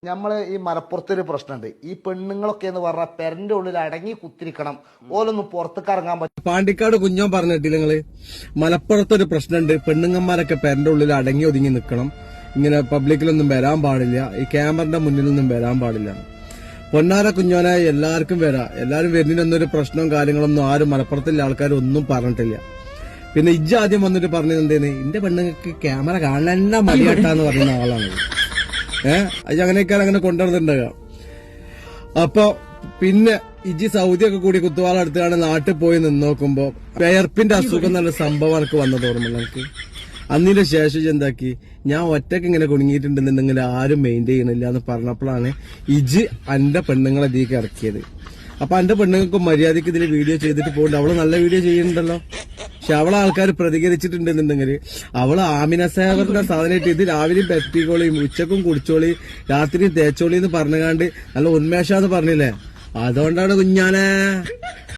നമ്മള് ഈ മലപ്പുറത്തൊരു പ്രശ്നമുണ്ട്. ഈ പെണ്ണുങ്ങളൊക്കെ എന്ന് പറഞ്ഞാൽ പെരന്റെ ഉള്ളിൽ അടങ്ങി കുത്തിരിക്കണം, ഓലൊന്നും പുറത്തേക്ക് ഇറങ്ങാൻ പറ്റും. പാണ്ടിക്കാട് കുഞ്ഞോൻ പറഞ്ഞിട്ടില്ല നിങ്ങള്? മലപ്പുറത്തൊരു പ്രശ്നമുണ്ട്, പെണ്ണുങ്ങന്മാരൊക്കെ പെരന്റെ ഉള്ളിൽ അടങ്ങി ഒതുങ്ങി നിൽക്കണം, ഇങ്ങനെ പബ്ലിക്കിലൊന്നും വരാൻ പാടില്ല, ഈ ക്യാമറന്റെ മുന്നിലൊന്നും വരാൻ പാടില്ല. പൊന്നാര കുഞ്ഞോനെ എല്ലാവർക്കും വരാം, എല്ലാരും വരുന്നതിനൊന്നൊരു പ്രശ്നവും കാര്യങ്ങളൊന്നും ആരും മലപ്പുറത്തിലെ ആൾക്കാർ ഒന്നും പറഞ്ഞിട്ടില്ല. പിന്നെ ഇജ്ജ് ആദ്യം വന്നിട്ട് പറഞ്ഞത് എന്തേന്ന്, ഇന്റെ പെണ്ണുങ്ങൾക്ക് ക്യാമറ കാണാൻ മടിയാട്ടാന്ന് പറയുന്ന ആളാണ്. അത് അങ്ങനെയൊക്കെ അങ്ങനെ കൊണ്ടുവന്നിട്ടുണ്ടാകാം. അപ്പൊ പിന്നെ ഇജ്ജി സൗദി ഒക്കെ കൂടി കുത്തുവാള എടുത്താണ് നാട്ടിൽ പോയി നിന്ന് നോക്കുമ്പോ പേർപ്പിന്റെ അസുഖം എന്നുള്ള സംഭവം എനിക്ക് വന്നത് ഓർമ്മ എനിക്ക്. അന്നിന്റെ ശേഷം എന്താക്കി, ഞാൻ ഒറ്റക്ക് ഇങ്ങനെ കുടുങ്ങിയിട്ടുണ്ടെന്നുണ്ടെങ്കിൽ ആരും മെയിൻറ്റെയിൻ ചെയ്യണില്ല എന്ന് പറഞ്ഞപ്പോഴാണ് ഇജ് എന്റെ പെണ്ണുങ്ങളെ ഇതിലേക്ക് ഇറക്കിയത്. അപ്പൊ എന്റെ പെണ്ണുങ്ങൾക്ക് മര്യാദക്ക് ഇതിൽ വീഡിയോ ചെയ്തിട്ട് പോകണ്ട, അവള് നല്ല വീഡിയോ ചെയ്യുന്നുണ്ടല്ലോ. പക്ഷെ അവളെ ആൾക്കാർ പ്രതികരിച്ചിട്ടുണ്ടെന്നുണ്ടെങ്കിൽ അവള് ആമിന സേവറിന്റെ സാധനമായിട്ട് ഇത് രാവിലെയും പെറ്റിക്കോളിയും ഉച്ചക്കും കുടിച്ചോളി രാത്രിയും തേച്ചോളി എന്ന് പറഞ്ഞുകാണ്ട് നല്ല ഉന്മേഷാന്ന് പറഞ്ഞില്ലേ, അതുകൊണ്ടാണ് കുഞ്ഞാനെ